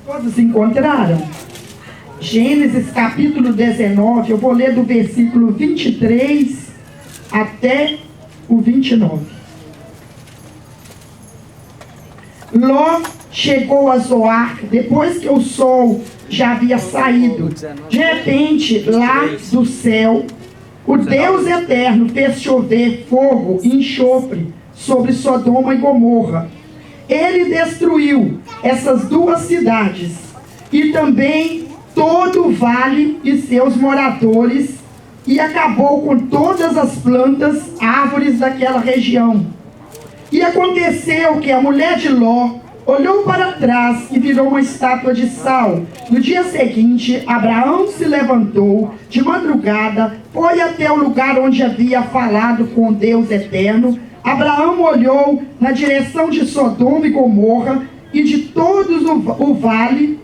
Todos encontraram? Gênesis capítulo 19, eu vou ler do versículo 23 até o 29. Ló chegou a Zoar depois que o sol já havia saído. De repente, lá do céu, o Deus eterno fez chover fogo e enxofre sobre Sodoma e Gomorra. Ele destruiu essas duas cidades e também todo o vale e seus moradores, e acabou com todas as plantas, árvores daquela região. E aconteceu que a mulher de Ló olhou para trás e virou uma estátua de sal. No dia seguinte, Abraão se levantou de madrugada, foi até o lugar onde havia falado com Deus eterno. Abraão olhou na direção de Sodoma e Gomorra e de todos o vale,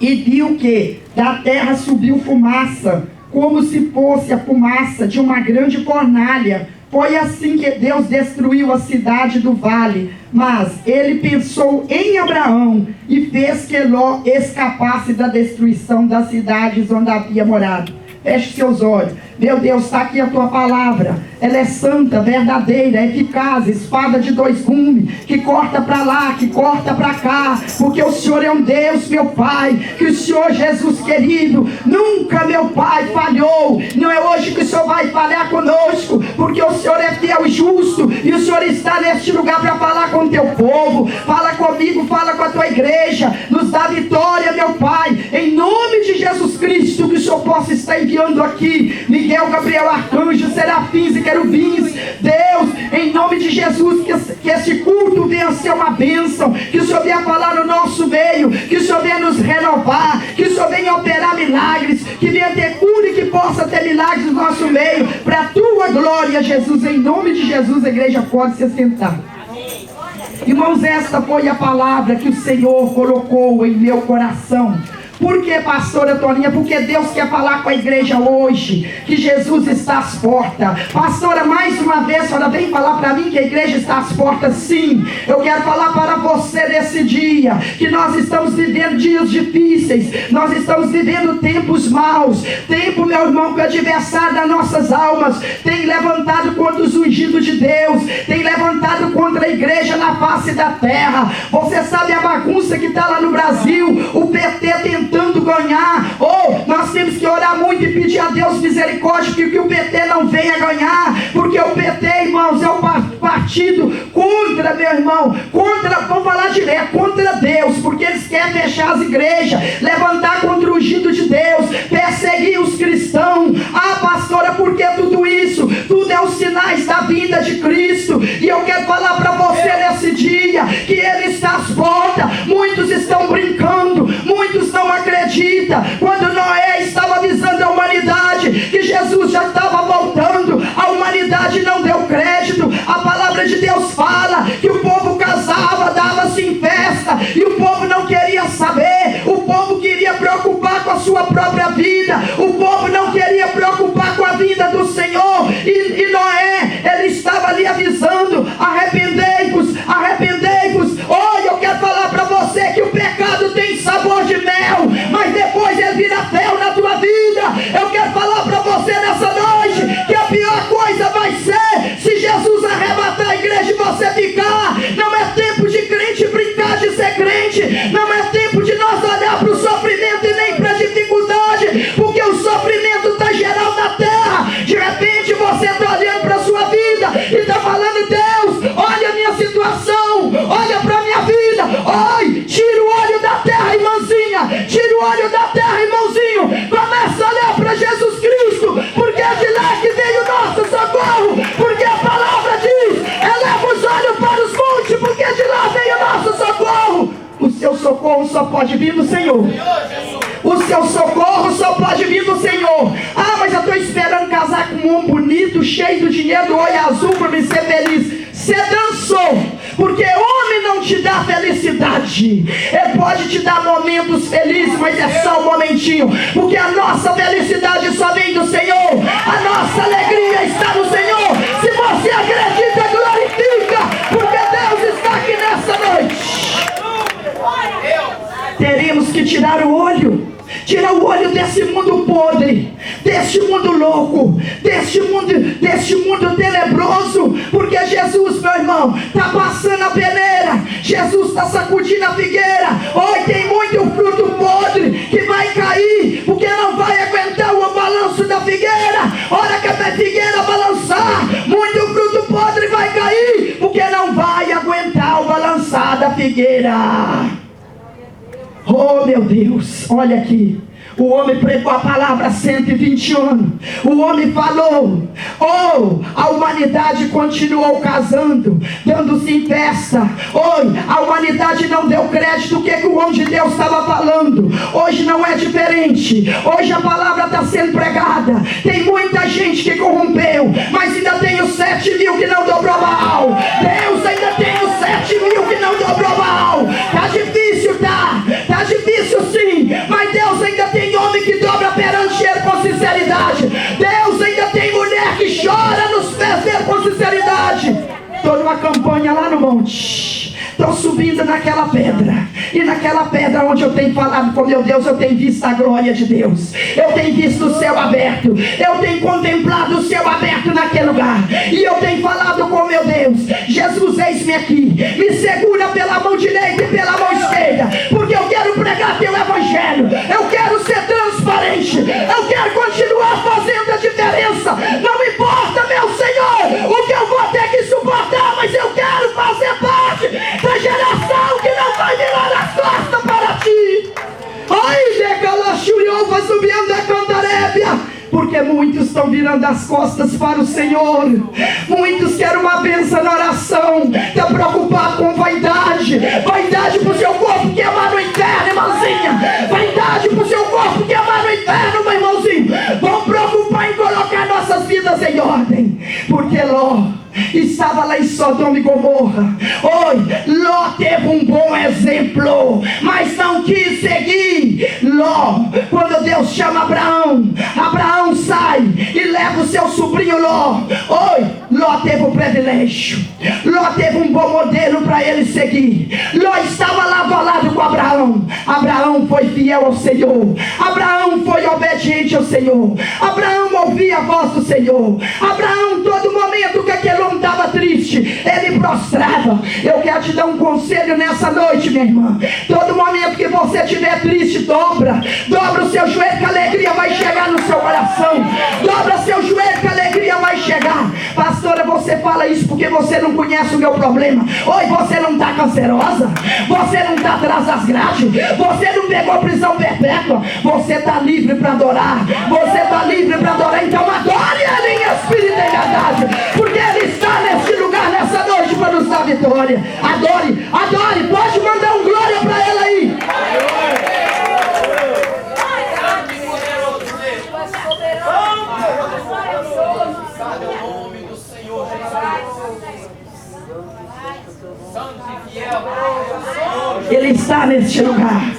e viu que da terra subiu fumaça, como se fosse a fumaça de uma grande fornalha. Foi assim que Deus destruiu a cidade do vale. Mas ele pensou em Abraão e fez que Ló escapasse da destruição das cidades onde havia morado. Feche seus olhos. Meu Deus, está aqui a tua palavra. Ela é santa, verdadeira, eficaz, espada de dois gumes, que corta para lá, que corta para cá, porque o Senhor é um Deus, meu Pai, que o Senhor Jesus querido, nunca, meu Pai, falhou. Não é hoje que o Senhor vai falhar conosco, porque o Senhor é fiel e justo, e o Senhor está neste lugar para falar com o teu povo. Fala comigo, fala com a tua igreja, nos dá vitória, meu Pai, em nome de Jesus Cristo, que o Senhor possa estar enviando aqui Miguel, Gabriel, arcanjo, serafins e querubins. Deus, em nome de Jesus, que esse culto venha ser uma bênção, que o Senhor venha falar no nosso meio, que o Senhor venha nos renovar, que o Senhor venha operar milagres, que venha ter cura e que possa ter milagres no nosso meio, para a tua glória, Jesus. Em nome de Jesus, a igreja pode se sentar. Irmãos, esta foi a palavra que o Senhor colocou em meu coração. Por que, pastora Toninha? Porque Deus quer falar com a igreja hoje, que Jesus está às portas. Pastora, mais uma vez, a senhora vem falar para mim que a igreja está às portas. Sim, eu quero falar para você nesse dia, que nós estamos vivendo dias difíceis, nós estamos vivendo tempos maus, tempo, meu irmão, que o adversário das nossas almas tem levantado contra os ungidos de Deus, tem levantado contra a igreja na face da terra. Você sabe a bagunça que está lá no Brasil, o PT tentando ganhar. Nós temos que orar muito e pedir a Deus misericórdia que o PT não venha ganhar, porque o PT, irmãos, é um partido contra, meu irmão, vamos falar direto, contra Deus, porque eles querem fechar as igrejas, levantar contra o ungido de Deus, perseguir os cristãos. Pastora, por que tudo isso? Tudo é os sinais da vinda de Cristo, e eu quero falar para você nesse dia, que Ele está às portas. Muitos estão brincando, muitos não acreditam. Quando Noé estava avisando a humanidade que Jesus já estava voltando, a humanidade não deu crédito. A palavra de Deus fala que o povo casava, dava-se em festa, e o povo não queria saber. O povo queria preocupar com a sua própria vida, o povo não queria preocupar com a vida do Senhor. E Noé, ele estava ali avisando: arrependei-vos, arrependei-vos. Eu quero falar para você que o pecado tem sabor de mel, mas depois ele vira fel na tua vida. Eu quero falar para você nessa noite que a pior coisa vai ser se Jesus arrebatar a igreja e você ficar. Não é tempo de crente brincar de ser crente, não é tempo de nós olhar para o sofrimento e nem para a dificuldade, porque o sofrimento está geral na terra. De repente você está olhando para a sua vida e está falando: Deus, olha a minha situação, olha para a minha vida. Tira o óleo da terra, irmãzinha, tira o óleo da terra, irmãozinho. Começa a olhar para Jesus Cristo, porque é de lá que veio o nosso socorro, porque a palavra diz: eleva os olhos para os montes, porque de lá veio o nosso socorro. O seu socorro só pode vir do Senhor. O seu socorro só pode vir do Senhor. Mas eu estou esperando casar com um homem bonito, cheio de dinheiro, do olho azul, para me ser feliz. Você dançou, porque homem não te dá felicidade. Ele pode te dar momentos felizes, mas é só um momentinho, porque a nossa felicidade só vem do Senhor. A nossa alegria está no Senhor. Se você acredita, glorifica, porque Deus está aqui nessa noite. o olho. Tira o olho desse mundo podre, deste mundo louco, deste mundo tenebroso, porque Jesus, meu irmão, está passando a peneira, Jesus está sacudindo a figueira. Oi, tem muito fruto podre que vai cair, porque não vai aguentar o balanço da figueira. Hora que a figueira balançar, muito fruto podre vai cair, porque não vai aguentar o balançar da figueira. Oh, meu Deus, olha aqui. O homem pregou a palavra há 120 anos. O homem falou. Oh, a humanidade continuou casando, dando-se em festa. Oh, a humanidade não deu crédito. O que o homem de Deus estava falando? Hoje não é diferente. Hoje a palavra está sendo pregada. Tem muita gente que corrompeu, mas ainda tem os 7 mil que não dobrou Baal. Deus ainda tem os 7 mil que não dobrou Baal. Tá difícil, tá? Tá difícil sim, mas Deus ainda tem homem que dobra perante Ele com sinceridade. Deus ainda tem mulher que chora nos pés dele com sinceridade. Estou numa campanha lá no monte. Estou subindo naquela pedra. E naquela pedra onde eu tenho falado com meu Deus, eu tenho visto a glória de Deus. Eu tenho visto o céu aberto. Eu tenho contemplado o céu aberto naquele lugar. E eu tenho falado com meu Deus. Jesus, eis-me aqui. Me segura pela mão direita e pela mão esquerda. Porque eu quero pregar teu evangelho. Eu quero ser transparente. Eu quero continuar fazendo a diferença. Não importa, meu Senhor, o que eu vou ter que suportar, mas eu quero fazer parte da geração que não vai virar as costas para ti. Ai, decalaxuriova subindo a cantarébia. Porque muitos estão virando as costas para o Senhor. Muitos querem uma bênção na oração. Está preocupado com vaidade. Vaidade para o seu corpo que amar no inferno, irmãzinha. Vaidade para o seu corpo que amar no inferno, meu irmãozinho. Vamos preocupar em colocar nossas vidas em ordem. Porque Ló estava lá em Sodoma e Gomorra. Oi, Ló teve um bom exemplo, mas não quis seguir. Ló, quando Deus chama Abraão, Abraão sai e leva o seu sobrinho Ló. Oi, Ló teve o privilégio. Ló teve um bom modelo para ele seguir. Ló estava lado a lado com Abraão. Abraão foi fiel ao Senhor. Abraão foi obediente ao Senhor. Abraão ouvia a voz do Senhor. Abraão, todo momento que aquele homem estava triste, ele prostrava. Eu quero te dar um conselho nessa noite, minha irmã. Todo momento que você estiver triste, dobra o seu joelho, que a alegria vai chegar no seu coração. Dobra seu joelho, que a alegria vai chegar. Pastora, você fala isso porque você não conhece o meu problema. Oi, você não está cancerosa? Você não está atrás das grades? Você não pegou prisão perpétua? Você está livre para adorar. Você está livre para adorar. Então adore Ele em espírito e verdade, porque Ele está neste lugar nessa noite para nos dar vitória. Adore, adore. Pode mandar um glória para Ele aí. Ele está neste lugar.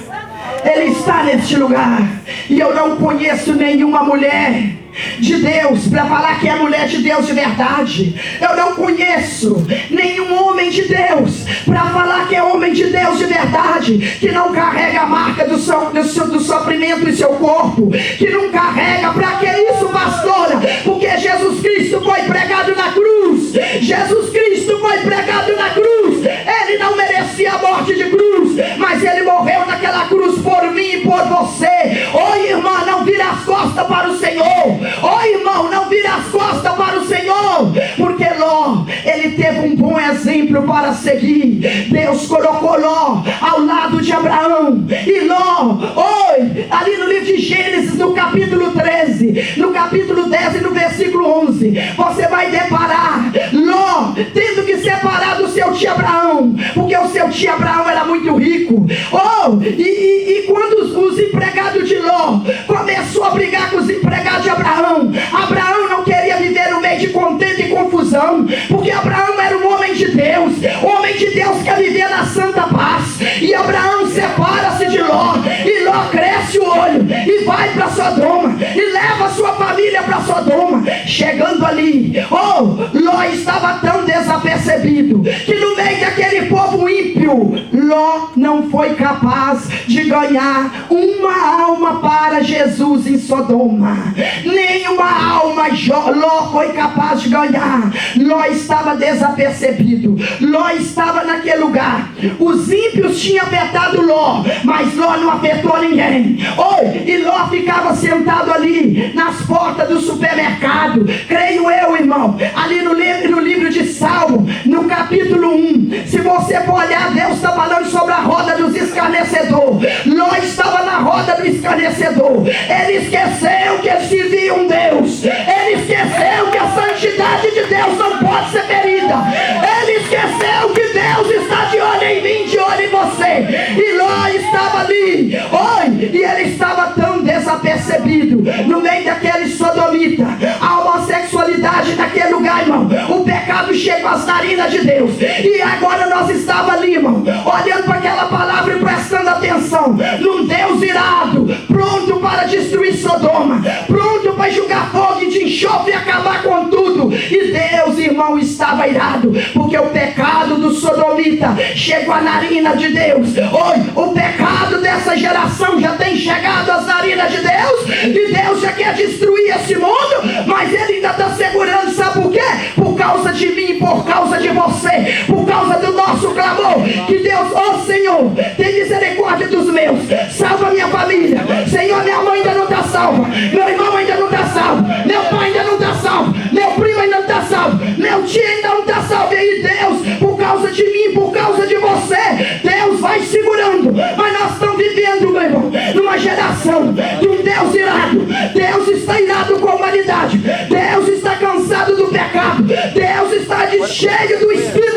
Ele está neste lugar. E eu não conheço nenhuma mulher de Deus para falar que é mulher de Deus de verdade. Eu não conheço nenhum homem de Deus para falar que é homem de Deus de verdade, que não carrega a marca do sofrimento em seu corpo, que não carrega. Para que isso, pastora? Porque Jesus Cristo foi pregado na cruz. Jesus Cristo foi pregado na cruz. Ele não merecia a morte de cruz, mas Ele morreu naquela cruz por mim e por você. Oi, irmã, não vira as costas para o Senhor. Oi, irmão, não vira as costas para o Senhor. Porque Ló, ele teve um bom exemplo para seguir. Deus colocou Ló ao lado de Abraão. E Ló, oi, ali no livro de Gênesis, no capítulo 13, no capítulo 10 e no versículo 11, você vai deparar Ló tendo que separar do seu tio Abraão, porque o seu tio Abraão era muito rico. Oh, e quando os empregados de Ló começou a brigar com os empregados de Abraão, Abraão não queria viver no meio de contenda e confusão, porque Abraão era um homem de Deus. O homem de Deus quer viver na santa paz. E Abraão separa-se de Ló, e Ló cresce o olho e vai para Sodoma, e leva a sua família para Sodoma. Chegando ali, oh, Ló estava tão desapercebido que no meio daquele povo ímpio, ímpio, Ló não foi capaz de ganhar uma alma para Jesus em Sodoma. Nenhuma alma Ló foi capaz de ganhar. Ló estava desapercebido. Ló estava naquele lugar. Os ímpios tinham apertado Ló, mas Ló não apertou ninguém. E Ló ficava sentado ali nas portas do supermercado. Creio eu, irmão, ali no livro de Salmo, no capítulo 1, se você for olhar, Deus está falando sobre a roda dos escarnecedores. Ló estava na roda do escarnecedor. Ele esqueceu que ele servia um Deus. Ele esqueceu que a santidade de Deus não pode ser ferida. Ele esqueceu que Deus está de olho em mim, de olho em você. E Ló estava ali, e ele estava tão desapercebido no meio daquele sodomita. A homossexualidade naquele lugar, irmão, o pecado chegou às narinas de Deus. E agora nós estávamos ali, irmão, olhando para aquela palavra e prestando atenção num Deus irado, pronto para destruir Sodoma, pronto para jogar fogo de enxofre e acabar com tudo. E Deus, irmão, estava irado, porque o pecado do sodomita chegou à narina de Deus. O pecado dessa geração já tem chegado às narinas de Deus, e Deus já quer destruir esse mundo, mas Ele ainda está segurando. Sabe por quê? Por causa de mim, por causa de você, por causa do nosso clamor. Que Deus, Senhor, tem misericórdia dos meus, salva minha família. Senhor, minha mãe ainda não está salva, meu irmão ainda não está salvo, meu pai ainda não está salvo, meu primo ainda não está salvo, meu tio ainda não está salvo. E aí, Deus, por causa de mim, por causa de você, Deus vai segurando. Mas nós estamos vivendo, meu irmão, numa geração de um Deus irado. Deus está irado com a humanidade. Deus está cansado do pecado. Deus está cheio do Espírito